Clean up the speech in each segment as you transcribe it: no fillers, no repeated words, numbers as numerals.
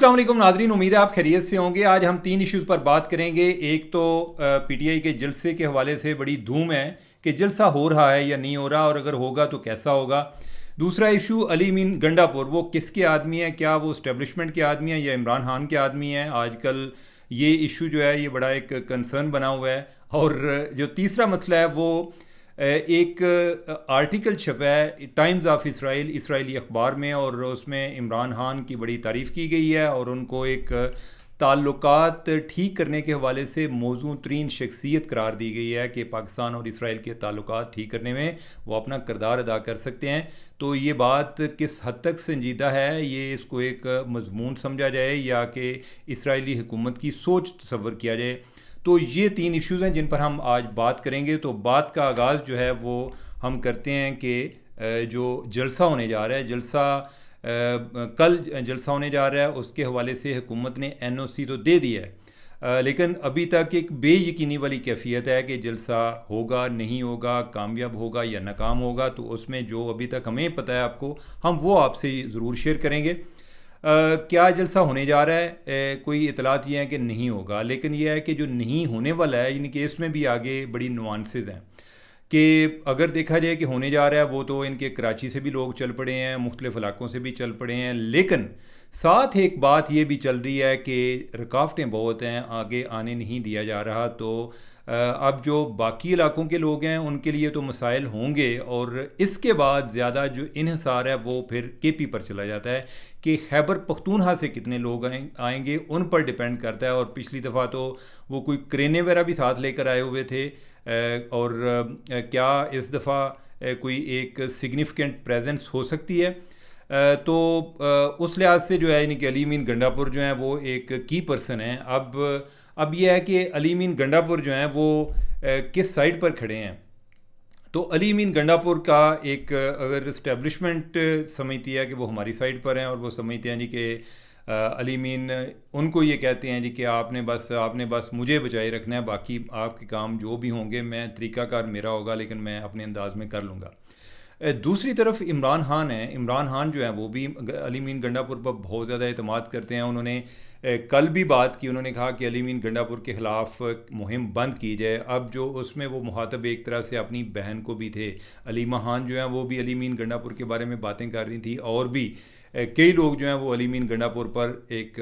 अस्सलाम वालेकुम नाजरीन, उम्मीद है आप खैरियत से होंगे। आज हम तीन इश्यूज़ पर बात करेंगे। एक तो पीटीआई के जलसे के हवाले से बड़ी धूम है कि जलसा हो रहा है या नहीं हो रहा, और अगर होगा तो कैसा होगा। दूसरा इशू अली मीन गंडापुर, वो किसके आदमी है, क्या वो इस्टेब्लिशमेंट के आदमी है या इमरान खान के आदमी है। आजकल ये इशू जो है ये बड़ा एक कंसर्न बना हुआ है। और जो तीसरा मसला है वो एक आर्टिकल छपा है टाइम्स ऑफ इसराइल, इसराइली अखबार में, और उसमें इमरान खान की बड़ी तारीफ़ की गई है और उनको एक ताल्लुकात ठीक करने के हवाले से मौजू तरीन शख्सियत करार दी गई है कि पाकिस्तान और इसराइल के ताल्लुकात ठीक करने में वो अपना किरदार अदा कर सकते हैं। तो ये बात किस हद तक संजीदा है, ये इसको एक मजमून समझा जाए या कि इसराइली हुकूमत की सोच तस्वर किया जाए। तो ये तीन इश्यूज़ हैं जिन पर हम आज बात करेंगे। तो बात का आगाज़ जो है वो हम करते हैं कि जो जलसा होने जा रहा है, कल जलसा होने जा रहा है, उसके हवाले से हुकूमत ने एनओसी तो दे दिया है, लेकिन अभी तक एक बेयकीनी वाली कैफियत है कि जलसा होगा नहीं होगा, कामयाब होगा या नाकाम होगा। तो उसमें जो अभी तक हमें पता है आपको, हम वो आपसे ज़रूर शेयर करेंगे। क्या जलसा होने जा रहा है, कोई इतलात ये हैं कि नहीं होगा, लेकिन यह है कि जो नहीं होने वाला है यानी कि इसमें भी आगे बड़ी नुआंसेस हैं कि अगर देखा जाए कि होने जा रहा है वो तो इनके कराची से भी लोग चल पड़े हैं, मुख्तलिफ इलाकों से भी चल पड़े हैं, लेकिन साथ एक बात ये भी चल रही है कि रुकावटें बहुत हैं, आगे आने नहीं दिया जा रहा। तो अब जो बाकी इलाकों के लोग हैं उनके लिए तो मसाइल होंगे, और इसके बाद ज़्यादा जो इन्हिसार है वो फिर केपी पर चला जाता है कि खैबर पख्तूनख्वा से कितने लोग आएंगे उन पर डिपेंड करता है। और पिछली दफ़ा तो वो कोई क्रेनें वगैरह भी साथ लेकर आए हुए थे, और क्या इस दफ़ा कोई एक सिग्निफिकेंट प्रेजेंस हो सकती है। तो उस लिहाज से जो है यानी कि अली मीन गंडापुर जो है वो एक की पर्सन है। अब यह है कि अली मीन गंडापुर जो हैं वो किस साइड पर खड़े हैं। तो अली मीन गंडापुर का एक अगर इस्टेब्लिशमेंट समझती है कि वो हमारी साइड पर हैं, और वो समझते हैं जी कि अली मीन उनको ये कहते हैं जी कि आपने बस मुझे बचाए रखना है, बाकी आपके काम जो भी होंगे मैं तरीक़ाकार मेरा होगा, लेकिन मैं अपने अंदाज में कर लूँगा। दूसरी तरफ इमरान खान है। इमरान खान जो है वो भी अली मीन गंडापुर पर बहुत ज़्यादा एतमाद करते हैं। उन्होंने कल भी बात की, उन्होंने कहा कि अली मीन गंडापुर के ख़िलाफ़ मुहिम बंद की जाए। अब जो उसमें वो मुखातब एक तरह से अपनी बहन को भी थे, अलीमा खान जो हैं वो भी अली मीन गंडापुर के बारे में बातें कर रही थी, और भी कई लोग जो हैं वो अली मीन गंडापुर पर एक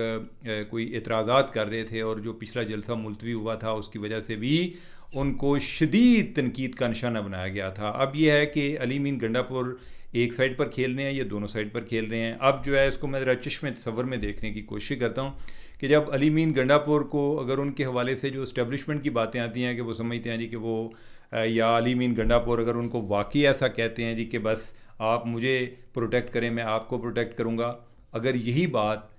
कोई एतराज़ात कर रहे थे, और जो पिछला जलसा मुलतवी हुआ था उसकी वजह से भी उनको शदीद तनकीद का निशाना बनाया गया था। अब यह है कि अली मीन गंडापुर एक साइड पर खेल रहे हैं, ये दोनों साइड पर खेल रहे हैं। अब जो है इसको मैं ज़रा चश्मे तसव्वुर में देखने की कोशिश करता हूँ कि जब अली मीन गंडापुर को अगर उनके हवाले से जो इस्टेब्लिशमेंट की बातें आती हैं कि वो समझते हैं जी कि वो या अली मीन गंडापुर अगर उनको वाकई ऐसा कहते हैं जी कि बस आप मुझे प्रोटेक्ट करें, मैं आपको प्रोटेक्ट करूँगा, अगर यही बात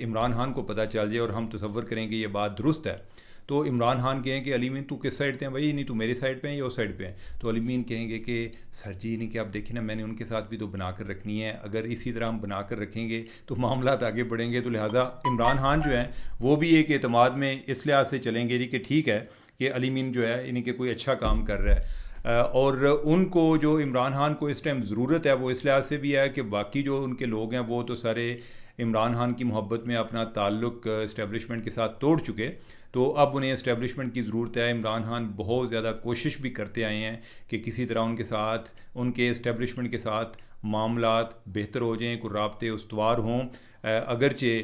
इमरान खान को पता चल जाए और हम तसव्वुर करें कि ये बात दुरुस्त है, तो इमरान खान कहें कि अली मीन तू किस साइड पे हैं भाई, नहीं तू मेरी साइड पे हैं या उस साइड पे हैं। तो अली मीन कहेंगे कि सर जी नहीं कि आप देखिए ना, मैंने उनके साथ भी तो बना कर रखनी है, अगर इसी तरह हम बना कर रखेंगे तो मामला आगे बढ़ेंगे। तो लिहाजा इमरान खान जो हैं वो भी एक एतमाद में इस लिहाज से चलेंगे जी कि ठीक है कि अली मीन जो है यानी कि कोई अच्छा काम कर रहा है, और उनको जो इमरान खान को इस टाइम ज़रूरत है वो इस लिहाज से भी है कि बाकी जो उनके लोग हैं वो तो सारे इमरान खान की मोहब्बत में अपना ताल्लुक़ इस्टेब्लिशमेंट के साथ तोड़ चुके, तो अब उन्हें इस्टेब्लिशमेंट की ज़रूरत है। इमरान खान बहुत ज़्यादा कोशिश भी करते आए हैं कि किसी तरह उनके साथ, उनके इस्टेब्लिशमेंट के साथ मामलात बेहतर हो जाएँ, कोई राब्ते उस्तवार हों, अगरचे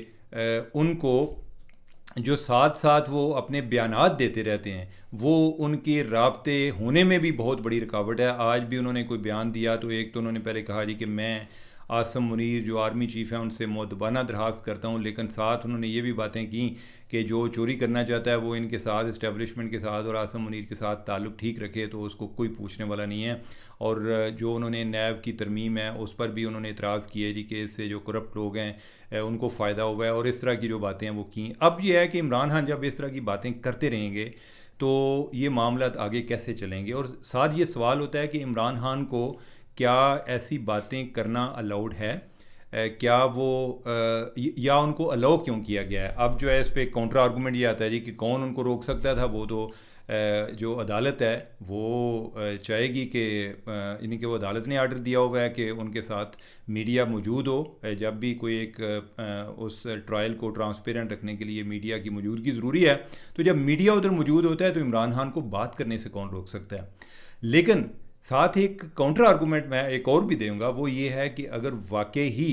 उनको जो साथ साथ वो अपने बयानात देते रहते हैं वो उनके राब्ते होने में भी बहुत बड़ी रुकावट है। आज भी उन्होंने कोई बयान दिया तो एक तो उन्होंने पहले कहा जी कि मैं आसम मुनीर जो आर्मी चीफ़ हैं उनसे मुअद्दबाना दरख्वास्त करता हूं, लेकिन साथ उन्होंने ये भी बातें की कि जो चोरी करना चाहता है वो इनके साथ, इस्टेब्लिशमेंट के साथ और आसम मुनीर के साथ ताल्लुक़ ठीक रखे तो उसको कोई पूछने वाला नहीं है। और जो उन्होंने नैब की तरमीम है उस पर भी उन्होंने इतराज़ किए जी कि इससे जो करप्ट लोग हैं उनको फ़ायदा हुआ है, और इस तरह की जो बातें हैं वो की। अब यह है कि इमरान खान जब इस तरह की बातें करते रहेंगे तो ये मामला आगे कैसे चलेंगे। और साथ ये सवाल होता है कि इमरान खान को क्या ऐसी बातें करना अलाउड है, क्या वो या उनको अलाउ क्यों किया गया है। अब जो है इस पर काउंटर आर्गूमेंट ये आता है जी कि कौन उनको रोक सकता था, वो तो जो अदालत है वो चाहेगी कि यानी कि वो अदालत ने आर्डर दिया हुआ है कि उनके साथ मीडिया मौजूद हो। जब भी कोई एक उस ट्रायल को ट्रांसपेरेंट रखने के लिए मीडिया की मौजूदगी ज़रूरी है, तो जब मीडिया उधर मौजूद होता है तो इमरान खान को बात करने से कौन रोक सकता है। लेकिन साथ एक काउंटर आर्गूमेंट मैं एक और भी दूंगा, वो ये है कि अगर वाकई ही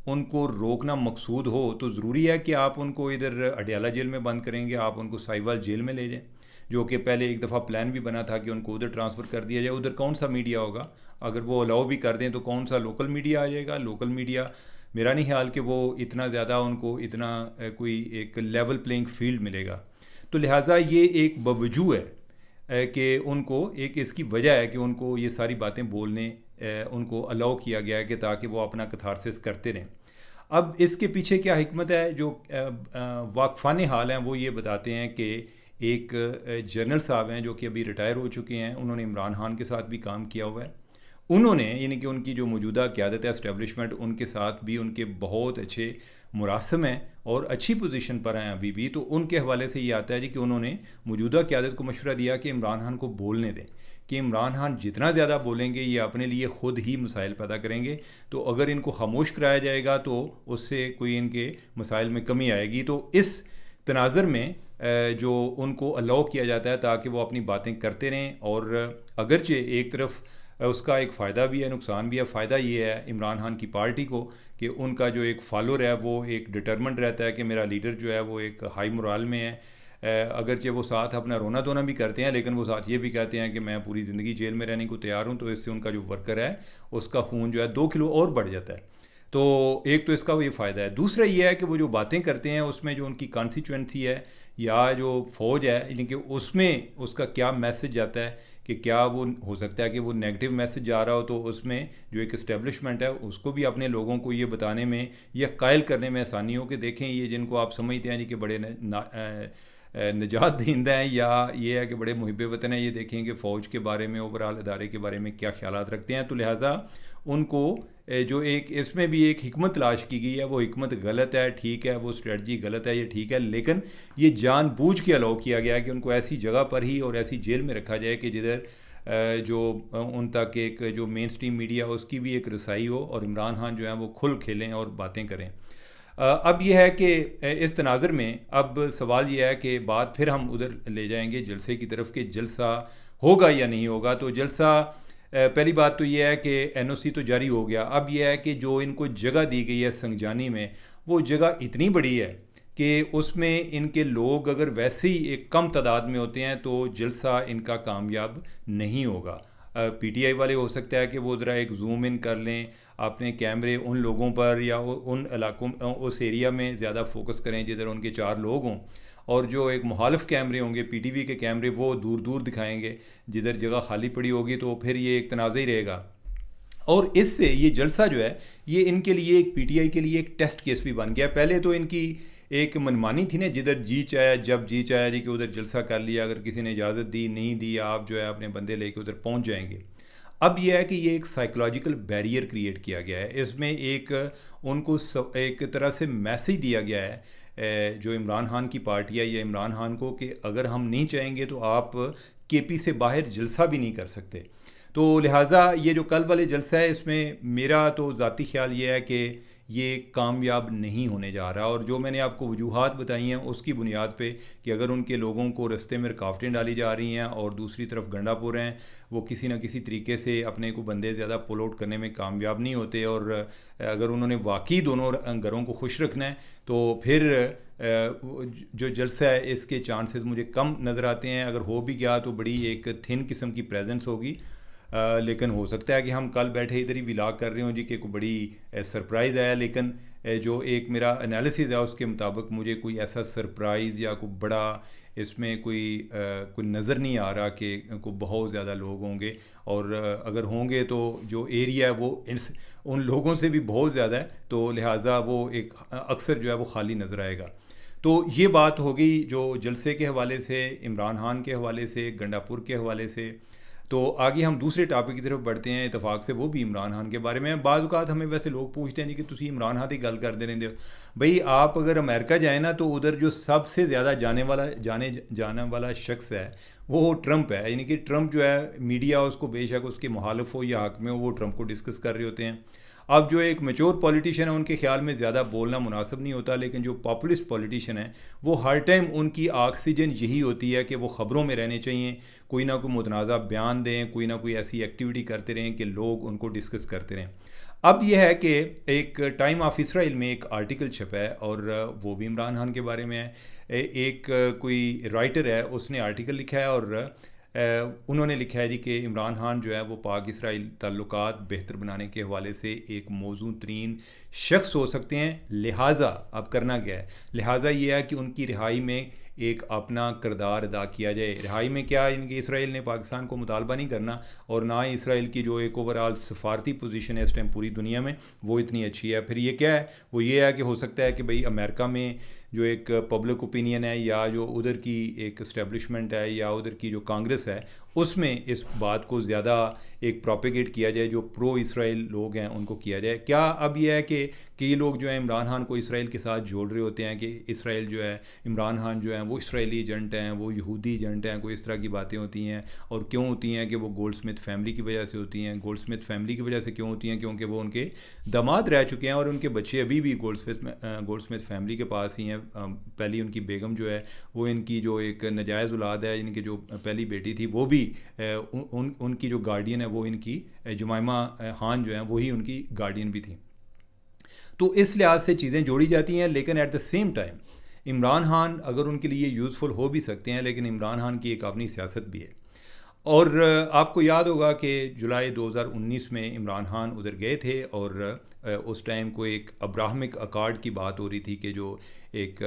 उनको रोकना मकसूद हो तो ज़रूरी है कि आप उनको इधर अडयाला जेल में बंद करेंगे, आप उनको साहिवाल जेल में ले जाएं, जो कि पहले एक दफ़ा प्लान भी बना था कि उनको उधर ट्रांसफ़र कर दिया जाए। उधर कौन सा मीडिया होगा, अगर वो अलाउ भी कर दें तो कौन सा लोकल मीडिया आ जाएगा। लोकल मीडिया मेरा नहीं ख्याल कि वो इतना ज़्यादा उनको इतना कोई एक लेवल प्लेइंग फील्ड मिलेगा। तो लिहाजा ये एक बवजू है कि उनको एक इसकी वजह है कि उनको ये सारी बातें बोलने उनको अलाउ किया गया है कि ताकि वो अपना कथारसिस करते रहें। अब इसके पीछे क्या हिकमत है, जो वाकफ़ान हाल हैं वो ये बताते हैं कि एक जनरल साहब हैं जो कि अभी रिटायर हो चुके हैं, उन्होंने इमरान खान के साथ भी काम किया हुआ है। उन्होंने यानी कि उनकी जो मौजूदा क़यादत है इस्टेब्लिशमेंट, उनके साथ भी उनके बहुत अच्छे मुरासम हैं और अच्छी पोजीशन पर हैं अभी भी। तो उनके हवाले से ये आता है जी कि उन्होंने मौजूदा क़यादत को मशवरा दिया कि इमरान खान को बोलने दें, कि इमरान खान जितना ज़्यादा बोलेंगे ये अपने लिए ख़ुद ही मसाइल पैदा करेंगे। तो अगर इनको खामोश कराया जाएगा तो उससे कोई इनके मसाइल में कमी आएगी। तो इस तनाज़र में जो उनको अलाउ किया जाता है ताकि वो अपनी बातें करते रहें। और अगरचे एक तरफ उसका एक फ़ायदा भी है, नुकसान भी है। फ़ायदा ये है इमरान खान की पार्टी को कि उनका जो एक फॉलोअर है वो एक डिटरमेंट रहता है कि मेरा लीडर जो है वो एक हाई मोराल में है। अगरचे वो साथ अपना रोना धोना भी करते हैं, लेकिन वो साथ ये भी कहते हैं कि मैं पूरी ज़िंदगी जेल में रहने को तैयार हूँ। तो इससे उनका जो वर्कर है उसका खून जो है 2 किलो और बढ़ जाता है। तो एक तो इसका ये फ़ायदा है। दूसरा ये है कि वो जो बातें करते हैं उसमें जो उनकी कॉन्स्टिट्यूएंसी है या जो फ़ौज है, यानी कि उसमें उसका क्या मैसेज जाता है, कि क्या वो हो सकता है कि वो नेगेटिव मैसेज जा रहा हो। तो उसमें जो एक इस्टेब्लिशमेंट है उसको भी अपने लोगों को ये बताने में या कायल करने में आसानी हो कि देखें ये जिनको आप समझते हैं जी कि बड़े निजात दहिंदा हैं या ये है कि बड़े मुहिब वतन हैं, ये देखें कि फ़ौज के बारे में, ओवरऑल अदारे के बारे में क्या ख्यालात रखते हैं। तो लिहाजा उनको जो एक इसमें भी एक हिकमत तलाश की गई है, वो हिकमत गलत है, ठीक है, वो स्ट्रेटजी गलत है, ये ठीक है, लेकिन ये जानबूझ के अलाउ किया गया है कि उनको ऐसी जगह पर ही और ऐसी जेल में रखा जाए कि जिधर जो उन तक एक जो मेन स्ट्रीम मीडिया उसकी भी एक रसाई हो और इमरान खान जो है वो खुल खेलें और बातें करें। अब यह है कि इस तनाज़र में अब सवाल यह है कि बात फिर हम उधर ले जाएंगे जलसे की तरफ कि जलसा होगा या नहीं होगा। तो जलसा पहली बात तो यह है कि एनओसी तो जारी हो गया। अब यह है कि जो इनको जगह दी गई है संगजानी में, वो जगह इतनी बड़ी है कि उसमें इनके लोग अगर वैसे ही एक कम तादाद में होते हैं तो जलसा इनका कामयाब नहीं होगा। पीटीआई वाले हो सकता है कि वो ज़रा एक जूम इन कर लें अपने कैमरे उन लोगों पर या उन इलाकों उस एरिया में ज़्यादा फोकस करें जिधर उनके 4 लोग हों, और जो एक मुखालिफ कैमरे होंगे पीटीवी के कैमरे वो दूर दूर दिखाएंगे। जिधर जगह खाली पड़ी होगी तो फिर ये एक तनाज़ा ही रहेगा। और इससे ये जलसा जो है ये इनके लिए एक पीटीआई के लिए एक टेस्ट केस भी बन गया। पहले तो इनकी एक मनमानी थी ना, जिधर जी चाहे जब जी चाहे जी कि उधर जलसा कर लिया, अगर किसी ने इजाज़त दी नहीं दी आप जो है अपने बंदे लेके उधर पहुंच जाएंगे। अब यह है कि ये एक साइकोलॉजिकल बैरियर क्रिएट किया गया है। इसमें एक उनको एक तरह से मैसेज दिया गया है जो इमरान खान की पार्टी है या इमरान खान को कि अगर हम नहीं चाहेंगे तो आप केपी से बाहर जलसा भी नहीं कर सकते। तो लिहाजा ये जो कल वाले जलसा है इसमें मेरा तो ज़ाती ख्याल ये है कि ये कामयाब नहीं होने जा रहा। और जो मैंने आपको वजूहात बताई हैं उसकी बुनियाद पे कि अगर उनके लोगों को रास्ते में रुकावटें डाली जा रही हैं और दूसरी तरफ गंडापुर हैं वो किसी न किसी तरीके से अपने को बंदे ज़्यादा पुल आउट करने में कामयाब नहीं होते, और अगर उन्होंने वाकई दोनों घरों को खुश रखना है तो फिर जो जलसा है इसके चांसेस मुझे कम नज़र आते हैं। अगर हो भी गया तो बड़ी एक थिन किस्म की प्रेजेंस होगी। लेकिन हो सकता है कि हम कल बैठे इधर ही विलाग कर रहे हों जी कि कोई बड़ी सरप्राइज़ आया, लेकिन जो एक मेरा एनालिसिस है उसके मुताबिक मुझे कोई ऐसा सरप्राइज़ या कोई बड़ा इसमें कोई नज़र नहीं आ रहा कि कोई बहुत ज़्यादा लोग होंगे। और अगर होंगे तो जो एरिया है वो उन लोगों से भी बहुत ज़्यादा है, तो लिहाजा वो एक अक्सर जो है वो खाली नज़र आएगा। तो ये बात होगी जो जलसे के हवाले से, इमरान खान के हवाले से, गंडापुर के हवाले से। तो आगे हम दूसरे टॉपिक की तरफ बढ़ते हैं इतफाक़ से, वो भी इमरान खान के बारे में। बाज़ औक़ात हमें वैसे लोग पूछते हैं कि तुसी इमरान खान की गल करते रहंदे हो। भाई आप अगर अमेरिका जाए ना तो उधर जो सबसे ज़्यादा जाने वाला शख्स है वो ट्रंप है। यानी कि ट्रंप जो है, मीडिया उसको बेशक उसके मुखालिफ हो या हक में हो, वो ट्रंप को डिस्कस कर रहे होते हैं। अब जो एक मैच्योर पॉलिटिशियन है उनके ख्याल में ज़्यादा बोलना मुनासिब नहीं होता, लेकिन जो पॉपुलिस्ट पॉलिटिशियन है वो हर टाइम उनकी ऑक्सीजन यही होती है कि वो ख़बरों में रहने चाहिए, कोई ना कोई मुतनाज़ा बयान दें, कोई ना कोई ऐसी एक्टिविटी करते रहें कि लोग उनको डिस्कस करते रहें। अब यह है कि एक टाइम ऑफ इसराइल में एक आर्टिकल छपा है और वो भी इमरान खान के बारे में है। एक कोई राइटर है, उसने आर्टिकल लिखा है और उन्होंने लिखा है जी कि इमरान खान जो है वो पाक इसराइल ताल्लुकात बेहतर बनाने के हवाले से एक मौजूद तरीन शख्स हो सकते हैं। लिहाजा अब करना क्या है, लिहाजा ये है कि उनकी रिहाई में एक अपना किरदार अदा किया जाए। रिहाई में क्या, इनके इसराइल ने पाकिस्तान को मुतालबा नहीं करना और ना ही इसराइल की जो एक ओवरऑल सफारती पोजीशन है इस टाइम पूरी दुनिया में वो इतनी अच्छी है। फिर ये क्या है, वो ये है कि हो सकता है कि भाई अमेरिका में जो एक पब्लिक ओपिनियन है या जो उधर की एक इस्टेब्लिशमेंट है या उधर की जो कांग्रेस है उसमें इस बात को ज़्यादा एक प्रोपेगेट किया जाए, जो प्रो इसराइल लोग हैं उनको किया जाए। क्या अब यह है कि कई लोग जो हैं इमरान खान को इसराइल के साथ जोड़ रहे होते हैं कि इसराइल जो है, इमरान खान जो है वो इसराइली एजेंट हैं, वो यहूदी एजेंट हैं, कोई इस तरह की बातें होती हैं। और क्यों होती हैं कि वो गोल्डस्मिथ फैमिली की वजह से होती हैं। गोल्डस्मिथ फैमिली की वजह से क्यों होती हैं, क्योंकि वो उनके दामाद रह चुके हैं और उनके बच्चे अभी भी गोल्डस्मिथ फैमिली के पास ही हैं। पहली उनकी बेगम जो है वो इनकी जो एक नजायज़ औलाद है, इनकी जो पहली बेटी थी वो भी उनकी जो गार्डियन है वो इनकी जुमाइमा खान जो है वही उनकी गार्डियन भी थी। तो इस लिहाज से चीज़ें जोड़ी जाती हैं, लेकिन at the same time Imran Khan अगर उनके लिए यूज़फुल हो भी सकते हैं, लेकिन इमरान खान की एक अपनी सियासत भी है। और आपको याद होगा कि जुलाई 2019 में इमरान खान उधर गए थे और उस टाइम को एक अब्राहमिक अकार्ड की बात हो रही थी कि जो एक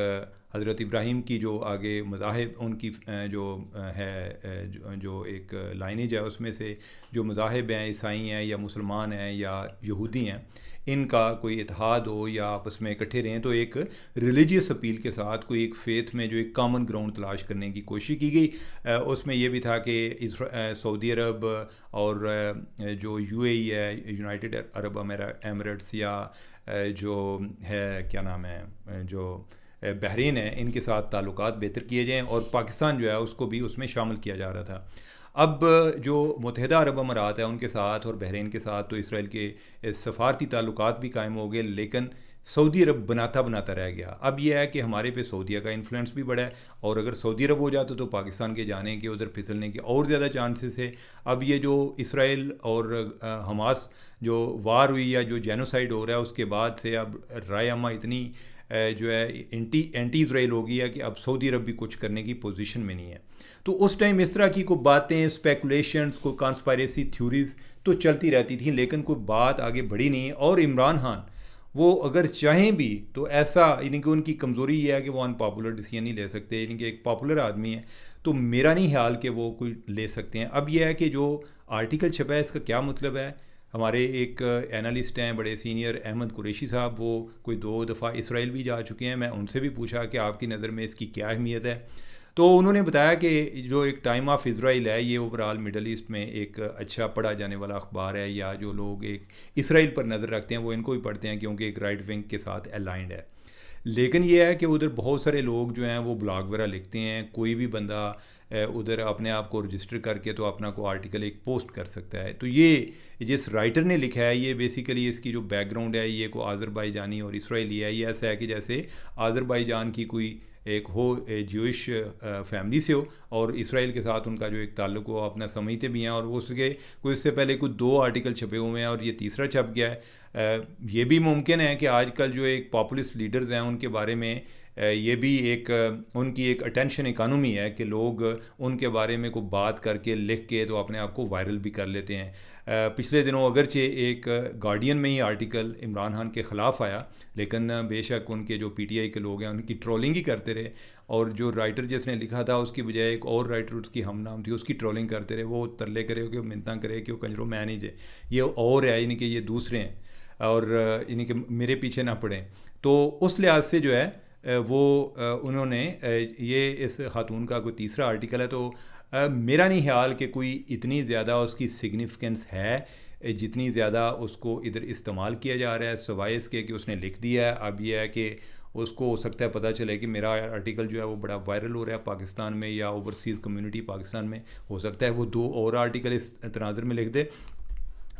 हज़रत इब्राहीम की जो आगे मज़ाहिब उनकी जो है जो एक लाइनेज है उसमें से जो मज़ाहिब हैं, ईसाई हैं या मुसलमान हैं या यहूदी हैं, इनका कोई इत्तेहाद हो या आपस में इकट्ठे रहें, तो एक रिलीजियस अपील के साथ कोई एक फ़ेथ में जो एक कॉमन ग्राउंड तलाश करने की कोशिश की गई। उसमें यह भी था कि सऊदी अरब और जो यूएई है, यूनाइटेड अरब एमिरेट्स, या जो है क्या नाम है जो बहरीन है, इनके साथ ताल्लुकात बेहतर किए जाएँ और पाकिस्तान जो है उसको भी उसमें शामिल किया जा रहा था। अब जो मुत्तहिदा अरब अमारात है उनके साथ और बहरीन के साथ तो इसराइल के सफारती ताल्लुकात भी कायम हो गए, लेकिन सऊदी अरब बनाता बनाता रह गया। अब यह है कि हमारे पे सऊदीया का इन्फ्लुएंस भी बढ़ा है और अगर सऊदी अरब हो जाता तो पाकिस्तान के जाने के, उधर फिसलने के और ज़्यादा चांसेस है। अब ये जो इसराइल और हमास जो वार हुई या जो जेनोसाइड हो रहा है उसके बाद से अब राय अम्मा इतनी जो है एंटी इसराइल हो गई है कि अब सऊदी अरब भी कुछ करने की पोजीशन में नहीं है। तो उस टाइम इस तरह की कोई बातें, स्पेकुलेशंस, कोई कॉन्स्पायरेसी थ्योरीज तो चलती रहती थी, लेकिन कोई बात आगे बढ़ी नहीं। और इमरान खान वो अगर चाहें भी तो ऐसा, यानी कि उनकी कमज़ोरी ये है कि वो अनपॉपुलर डिसीजन नहीं ले सकते, यानी कि एक पॉपुलर आदमी है तो मेरा नहीं ख्याल कि वो कोई ले सकते हैं। अब यह है कि जो आर्टिकल छपा है इसका क्या मतलब है। हमारे एक एनालिस्ट हैं बड़े सीनियर, अहमद कुरैशी साहब, वो कोई 2 दफ़ा इसराइल भी जा चुके हैं। मैं उनसे भी पूछा कि आपकी नज़र में इसकी क्या अहमियत है, तो उन्होंने बताया कि जो एक टाइम ऑफ इसराइल है ये ओवरऑल मिडल ईस्ट में एक अच्छा पढ़ा जाने वाला अखबार है, या जो लोग एक इसराइल पर नज़र रखते हैं वो इनको भी पढ़ते हैं क्योंकि एक राइट विंग के साथ अलाइंड है। लेकिन ये है कि उधर बहुत सारे लोग जो हैं वो ब्लॉग वगैरह लिखते हैं, कोई भी बंदा उधर अपने आप को रजिस्टर करके तो अपना को आर्टिकल एक पोस्ट कर सकता है। तो ये जिस राइटर ने लिखा है ये बेसिकली इसकी जो बैकग्राउंड है ये को आज़रबाईजानी और इसराइली है। ये ऐसा है कि जैसे आज़रबाईजान की कोई एक हो ज्यूइश फैमिली से हो और इसराइल के साथ उनका जो एक ताल्लुक हो, अपना समझते भी हैं, और उसके कोई इससे पहले कुछ 2 आर्टिकल छपे हुए हैं और ये तीसरा छप गया है। ये भी मुमकिन है कि आजकल जो एक पॉपुलिस्ट लीडर्स हैं उनके बारे में ये भी एक उनकी एक अटेंशन इकानमी है कि लोग उनके बारे में कोई बात करके लिख के तो अपने आप को वायरल भी कर लेते हैं। पिछले दिनों अगरचे एक गार्डियन में ही आर्टिकल इमरान खान के ख़िलाफ़ आया, लेकिन बेशक उनके जो पीटीआई के लोग हैं उनकी ट्रोलिंग ही करते रहे, और जो राइटर जिसने लिखा था उसकी बजाय एक और राइटर उसकी हम नाम थी उसकी ट्रोलिंग करते रहे। वो तरले करे कि मिन्नतां करे कि वो कंजरों मैं नहीं जे ये और है, यानी कि ये दूसरे हैं और यानी कि मेरे पीछे ना पड़ें। तो उस लिहाज से जो है वो उन्होंने ये इस खातून का कोई तीसरा आर्टिकल है, तो मेरा नहीं ख्याल कि कोई इतनी ज़्यादा उसकी सिग्निफिकेंस है जितनी ज़्यादा उसको इधर इस्तेमाल किया जा रहा है, सवाए इसके कि उसने लिख दिया है। अब यह है कि उसको हो सकता है पता चले कि मेरा आर्टिकल जो है वो बड़ा वायरल हो रहा है पाकिस्तान में या ओवरसीज़ कम्युनिटी पाकिस्तान में, हो सकता है वो 2 और आर्टिकल इस तनाज़र में लिख दे।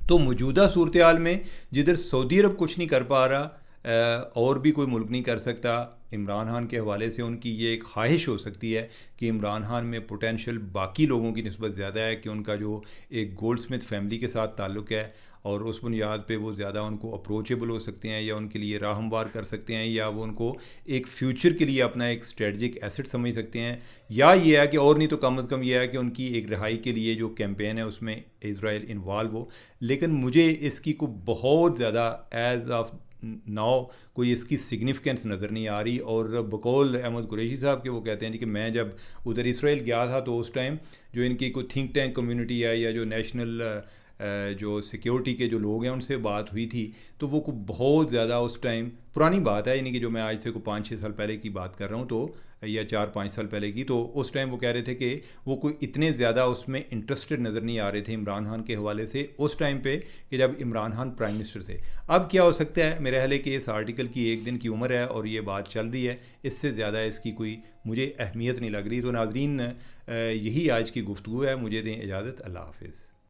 तो मौजूदा सूरत हाल में जिधर सऊदी अरब कुछ नहीं कर पा रहा, और भी कोई मुल्क नहीं कर सकता, इमरान खान के हवाले से उनकी ये एक ख्वाहिश हो सकती है कि इमरान खान में पोटेंशियल बाकी लोगों की निस्बत ज़्यादा है, कि उनका जो एक गोल्डस्मिथ फैमिली के साथ ताल्लुक़ है और उस बुनियाद पे वो ज़्यादा उनको अप्रोचेबल हो सकते हैं या उनके लिए राह हमवार कर सकते हैं, या वो उनको एक फ़्यूचर के लिए अपना एक स्ट्रेटजिक एसेट समझ सकते हैं। या ये है कि और नहीं तो कम अज़ कम ये है कि उनकी एक रिहाई के लिए जो कैंपेन है उसमें इज़राइल इन्वॉल्व हो। लेकिन मुझे इसकी को बहुत ज़्यादा एज़ ऑफ नाउ कोई इसकी सिग्निफिकेंस नज़र नहीं आ रही। और बकौल अहमद कुरैशी साहब के वो कहते हैं जी कि मैं जब उधर इसराइल गया था तो उस टाइम जो इनकी कोई थिंक टैंक कम्युनिटी है या जो नेशनल जो सिक्योरिटी के जो लोग हैं उनसे बात हुई थी, तो वो को बहुत ज़्यादा उस टाइम, पुरानी बात है यानी कि जो मैं आज से को 5-6 साल पहले की बात कर रहा हूँ, तो या 4-5 साल पहले की, तो उस टाइम वो कह रहे थे कि वो कोई इतने ज़्यादा उसमें इंटरेस्टेड नज़र नहीं आ रहे थे इमरान खान के हवाले से उस टाइम पे कि जब इमरान खान प्राइम मिनिस्टर थे। अब क्या हो सकता है, मेरा ख्याल है कि इस आर्टिकल की 1 दिन की उम्र है और ये बात चल रही है, इससे ज़्यादा इसकी कोई मुझे अहमियत नहीं लग रही। तो नाज़रीन, यही आज की गुफ्तगू है। मुझे दें इजाज़त। अल्लाह हाफ़िज़।